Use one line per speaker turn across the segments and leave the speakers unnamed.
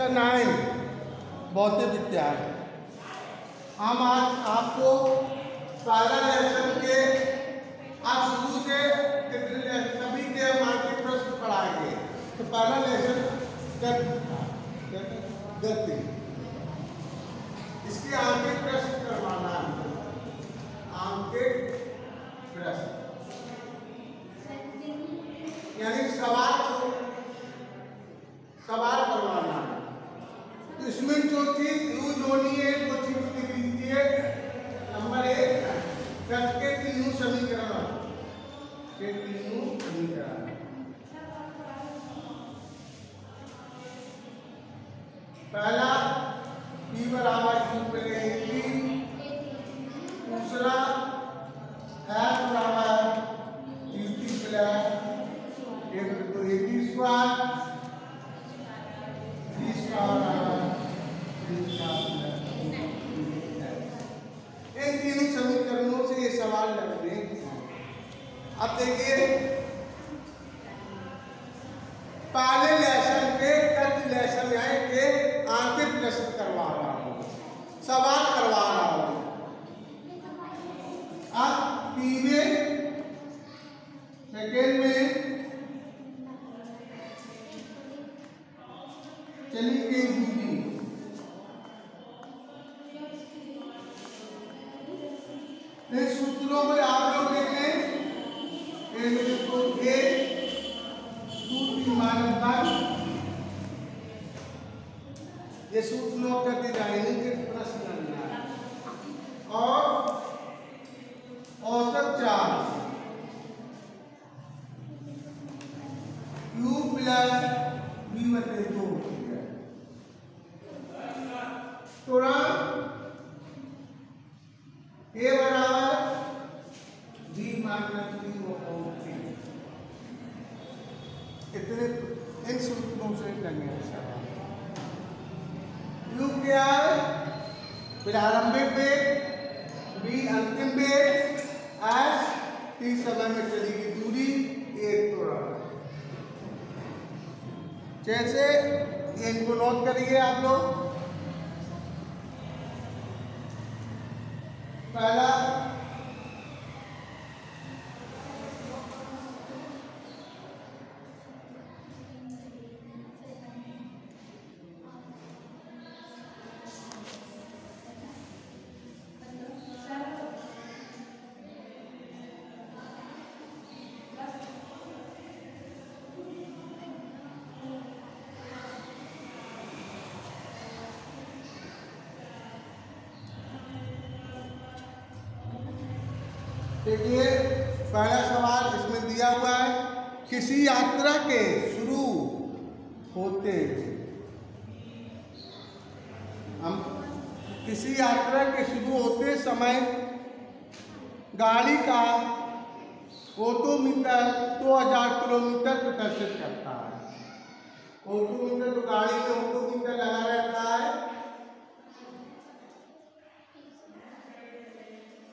Chapter 9 भौतिक विज्ञान। हम आज आपको पहला लेसन के आज शुरू से सभी के मार्केट प्रश्न पढ़ाएंगे। तो पहला लेसन गति, इसके आंकिक प्रश्न करवाना है। आंकिक प्रश्न यानी सवाल करवाना है। तो इसमें जो चीज यूज होनी है वो चीज लिख लीजिए। नंबर 1, गति के तीनों समीकरण पहला P बराबर U प्लस AP, दूसरा F बराबर GT plus AP square, V square इन तीनों समीकरणों से ये सवाल लग रहे हैं। अब देखिए पहले लेसन के लेसन के आंकिक प्रश्न करवा रहा हूँ, सवाल करवा रहा हूँ। अब P में सेकेंड में चलिए इन सूत्रों में आप लोग देखें, ये सूत्र नोट करके जाएंगे कि प्रश्न और औसत चार्ज U प्लस V/2 तुरंत A बराबर V माइनस V/3 इतने इन सूत्रों से लेंगे। U क्या है? प्रारंभिक वेग, V अंतिम वेग, S t समय में चलेगी दूरी, एक त्वरण। जैसे इनको नोट करिए आप लोग। पहला देखिए पहला सवाल इसमें दिया हुआ है, किसी यात्रा के शुरू होते समय गाड़ी का ओडोमीटर 2000 किलोमीटर प्रदर्शित करता है। ओडोमीटर तो गाड़ी में ओडोमीटर लगा रहता है,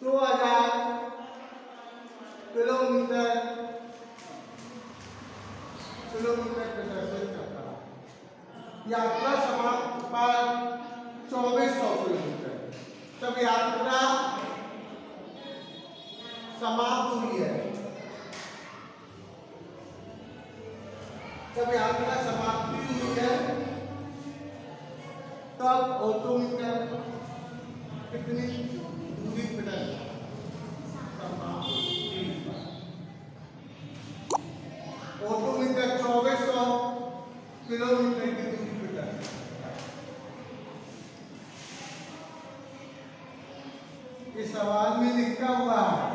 2000 किलोमीटर प्रदर्शित करता है। यात्रा समाप्त पर 2400 किलोमीटर, तब यात्रा समाप्त हुई है, जब यात्रा समाप्ति हुई है तब ओडोमीटर कितनी दूरी पर ओडोमीटर 2400 किलोमीटर की दूरी पर। इस सवाल में लिखा हुआ है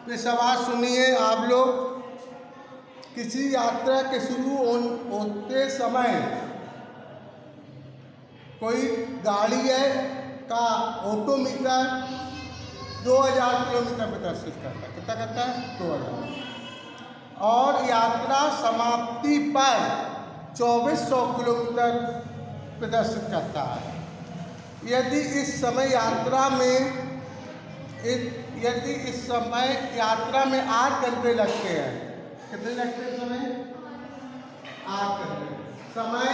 ये सवाल सुनिए आप लोग। किसी यात्रा के शुरू होते समय कोई गाड़ी है का ओडोमीटर 2000 किलोमीटर प्रदर्शित करता है। कितना करता है? 2000। और यात्रा समाप्ति पर 2400 किलोमीटर प्रदर्शित करता है। यदि इस समय यात्रा में यदि इस समय यात्रा में 8 घंटे लगते हैं, कितने लगते हैं समय? 8 घंटे। समय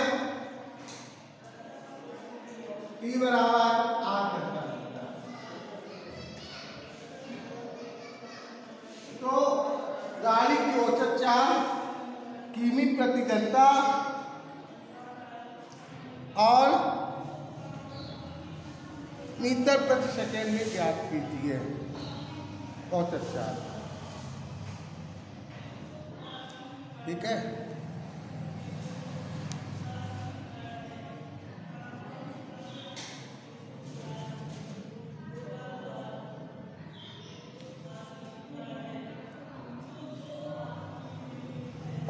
t बराबर 8 घंटा लगता है। तो गाड़ी की औसत चाल किमी प्रति घंटा और मीटर प्रति सेकेंड में ज्ञात कीजिए औसत चाल। ठीक है,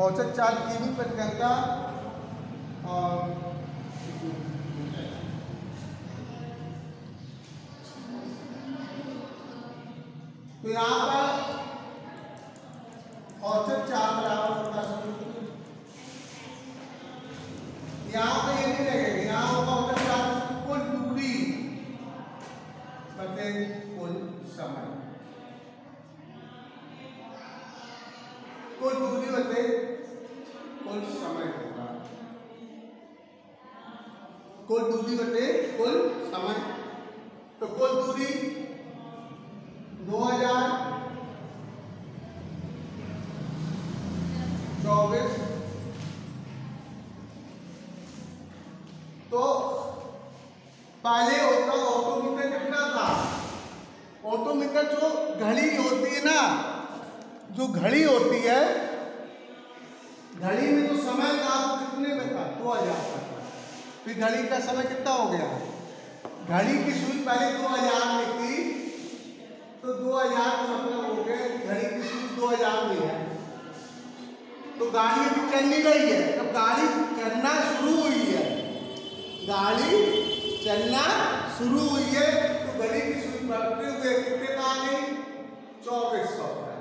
औसत चाल किमी प्रति घंटा और तो यहाँ पर औसत चाल बराबर होता है, यहाँ पे ये नहीं लगेगा, यहाँ होगा औसत चाल कुल दूरी बटे कुल समय, कुल दूरी बटे कुल समय होगा, कुल दूरी बटे कुल समय। तो कुल दूरी 2024। तो पहले होता ऑटोमीटर कितना था? ऑटोमीटर जो घड़ी होती है ना, जो घड़ी होती है, घड़ी में जो समय था वो कितने में था? 2000 का था। फिर घड़ी का समय कितना हो गया? घड़ी की सुई पहले 2000 में थी, तो 2000 का मतलब हो गया घड़ी की सुई 2000 में है। तो गाड़ी अभी चल नहीं रही है, तब गाड़ी चलना शुरू हुई है, गाड़ी चलना शुरू हुई है, तो घड़ी की सुई बढ़ते हुए कितने का आ गई? 2400 का।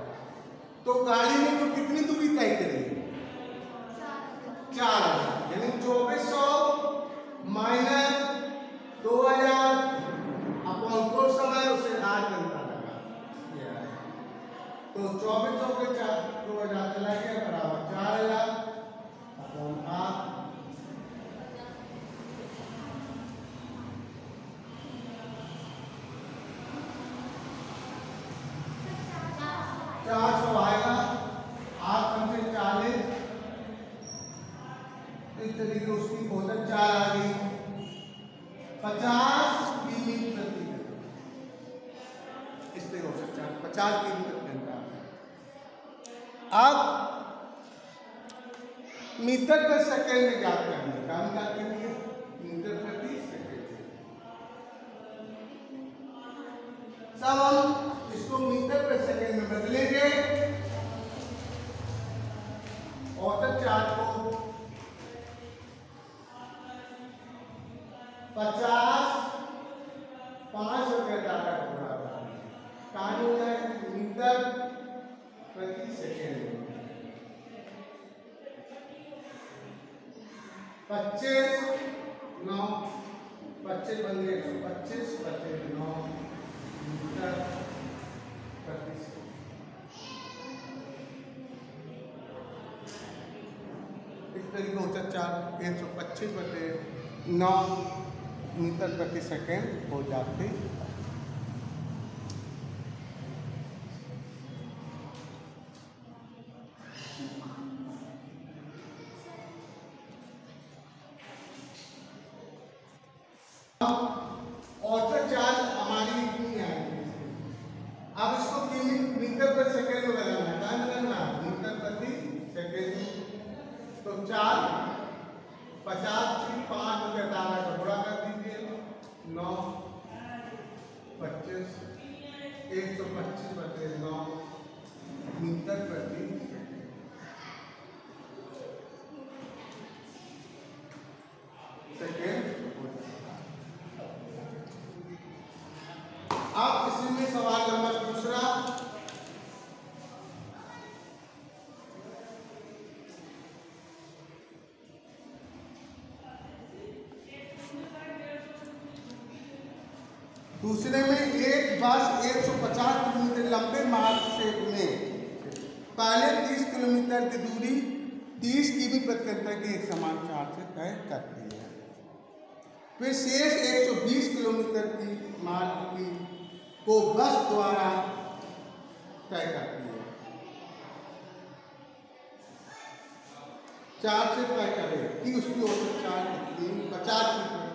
तो गाड़ी ने तो कितनी दूरी तय करी? 4000, यानी 2400 माइनस 2000 अपॉन कुल समय, उसे 8 घंटा लगा। तो 2400 के 2000 चला गया बराबर 4000 अपॉन 8। आएगा 8 पंचे 40, इस तरीके उसकी औसत चाल आ गई 50 किमी प्रति घंटा। इस तरह औसत चाल 50 किमी प्रति घंटा आ गया। अब मीटर पर सेकेंड में ज्ञात करने का हम क्या करेंगे? मीटर प्रति सेकेंड। सब हम इसको मीटर पर सेकेंड में बदलेंगे, औसत चाल को 50 5 रुपये डाटा पूरा कहानी हो जाए मीटर प्रति सेकेंड। 25 9 25 बन गए, 25 25 9 मीटर प्रति सेकेंड। इस तरीके औसत चाल 125/9 मीटर प्रति सेकेंड हो जाती। औसत चाल हमारी इतनी आएगी। अब इसको मीटर प्रति सेकेंड में बदलना है, क्या बदलना? मीटर प्रति सेकेंड। तो 4 50 की 5 रुपये डाला का गुणा कर दीजिए, 9 25 125/9 मीटर प्रति सेकेंड। अब इसी में सवाल नंबर दूसरा, दूसरे में एक बस 150 किलोमीटर लंबे मार्ग से में पहले 30 किलोमीटर की दूरी 30 किमी प्रति घंटा के एक समान चार्ज से तय करती है। फिर शेष 120 किलोमीटर की मार्ग की को बस द्वारा तय करती है। चार्ज से तय करें कि उसकी औसत चार्ज कितनी 50 किलोमीटर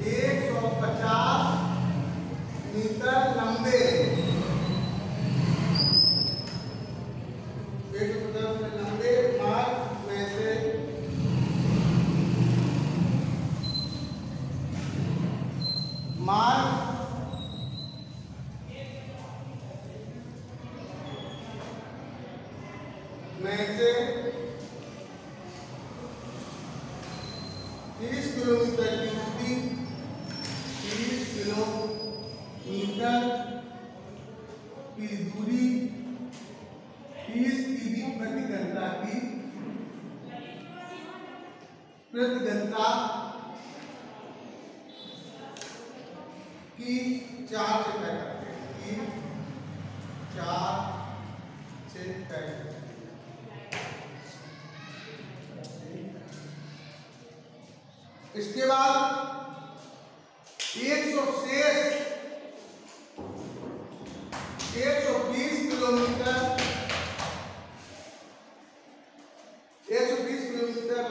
150 मीटर लंबे 150 मीटर लंबे मार्ग में से में से 30 किलोमीटर की दूरी 30 किलोमीटर की दूरी 30 किमी प्रति घंटा की प्रति घंटा की 4 से तय करते हैं कि 4 से तय करते हैं। इसके बाद 120 किलोमीटर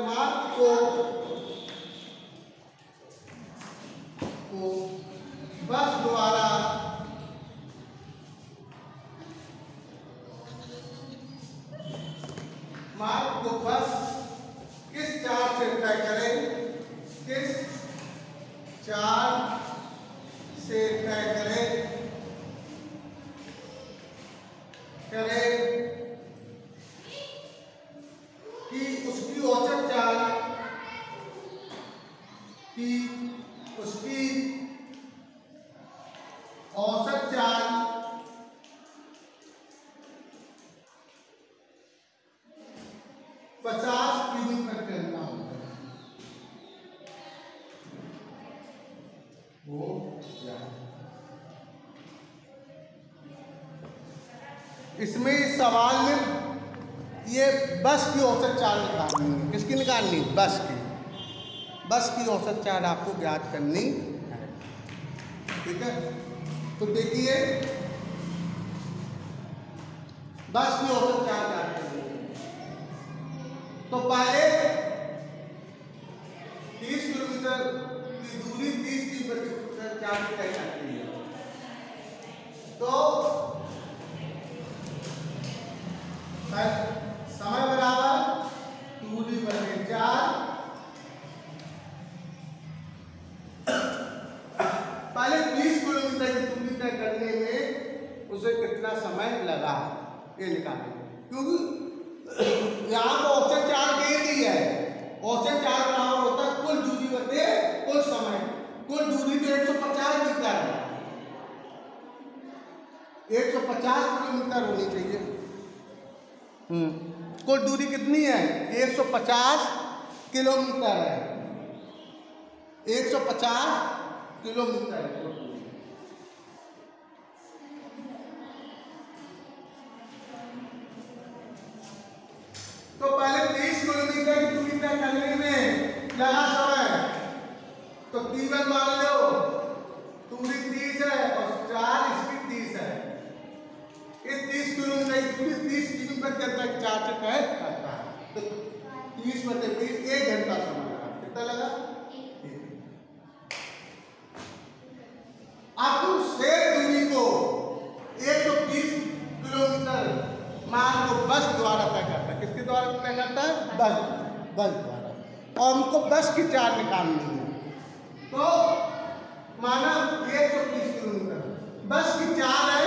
मार्ग को बस द्वारा किस चार्ज से तय करें किस चार्ज से तय करें कि उसकी औसत चार्ज इसमें इस सवाल में ये बस की औसत चार्ज निकालनी है। किसकी निकालनी? बस की औसत चार्ज आपको ज्ञात करनी है। ठीक है, तो देखिए बस की औसत चार्ज ज्ञात करनी है। तो पहले 30 किलोमीटर की दूरी 30 किलोमीटर चार्ज तय करती है। तो समय बराबर दूरी बटे 4। पहले 30 किलोमीटर की दूरी तय करने में उसे कितना समय लगा ये निकालें, क्योंकि यहाँ पर औसत चार्ज दे दी है। औसत चार्ज बराबर होता है कुल दूरी बटे कुल समय। कुल दूरी तो 150 मीटर है, 150 किलोमीटर होनी चाहिए। कुल दूरी कितनी है? 150 किलोमीटर है। 150 किलोमीटर है। तो पहले 30 किलोमीटर की दूरी तय करने में लगा समय, तो T1 मान लो दूरी 30 है और 4 इसकी 30 है। ये 30 किलोमीटर की दूरी 30 किलोमीटर तक 4 से तय करता है। तो 30 बटे 30 1 घंटा समय लगा। कितना लगा? अब शेष दूरी को 120 किलोमीटर मार्ग को बस द्वारा तय करता है। किसके द्वारा तय करता है? बस द्वारा। और हमको बस की चार्ज निकालनी है। तो माना 120 किलोमीटर बस की चार्ज है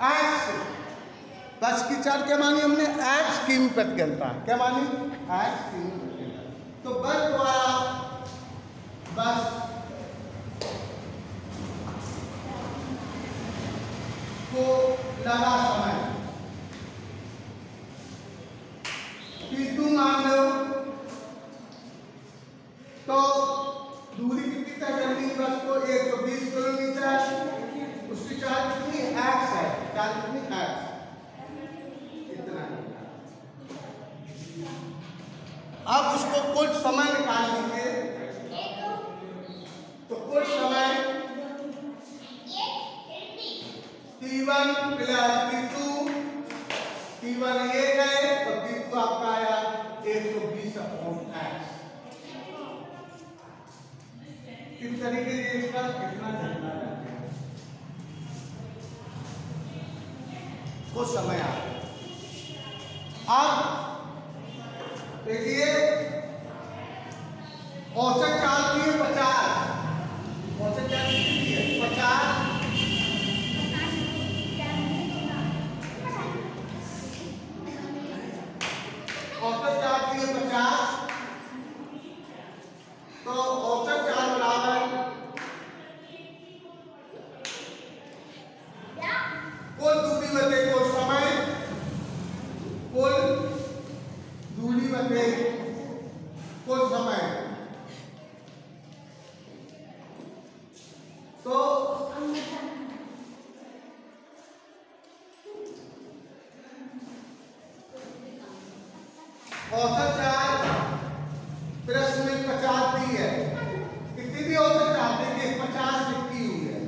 x। बस की चार्ज क्या मानी हमने? x किमी प्रति घंटा। क्या मानी? x किमी प्रति घंटा। तो बस द्वारा बस को लगा समय T2 मान लो उसको कुल समय निकाल लीजिए। तो कुल समय T1 प्लस T2, T1 ये गए और T2 आपका आया 120/x। इस तरीके से इसका कितना झंडा रहता है कुछ समय आ। अब देखिए औसत चाल की है 50, औसत चाल कितनी है 50, औसत चाल की है 50। तो औसत चाल बराबर कुल दूरी बटे कुल समय, कुल दूरी बटे कुल समय। तो औसत चाल प्रश्न में 50 दी है, कितनी भी औसत चाल देखिए 50 लिखी हुई है।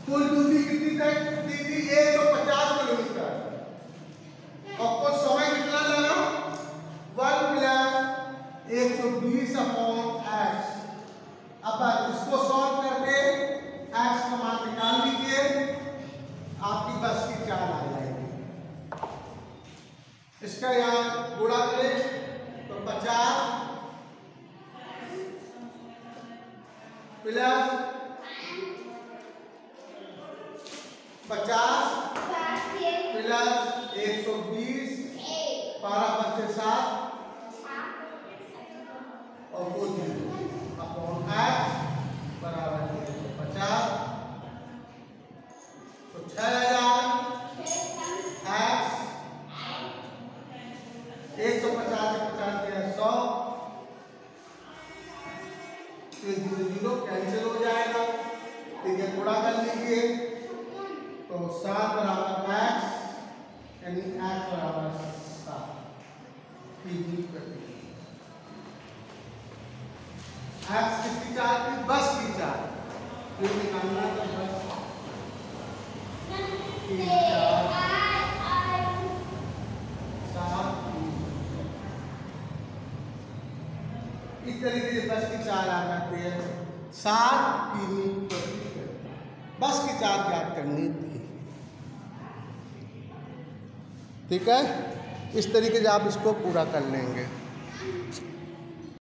कुल दूरी कितनी तक दी थी 150 किलोमीटर और कुछ समय कितना लगा 1 प्लस 120/x। अब इसको सॉल्व करके x का मान निकाल लीजिए, आपकी बस की चाल आ जाएगी। इसका यहाँ गुणा करें तो 50 प्लस 50 प्लस 120, 12×5 और 2/x बराबर 150। तो 6000 x 150 से 50 के 100, 0 कैंसिल हो जाएगा। ठीक है, गुणा कर लीजिए तो 7 बराबर x यानी x बराबर 7 x किसकी चाल की बस की चाल फिर निकालना तो बस की चाल 7 इस तरीके से बस की चाल आ जाती है 7 किमी प्रति घंटा। बस की चाल ज्ञात करनी थी। ठीक है, इस तरीके से आप इसको पूरा कर लेंगे।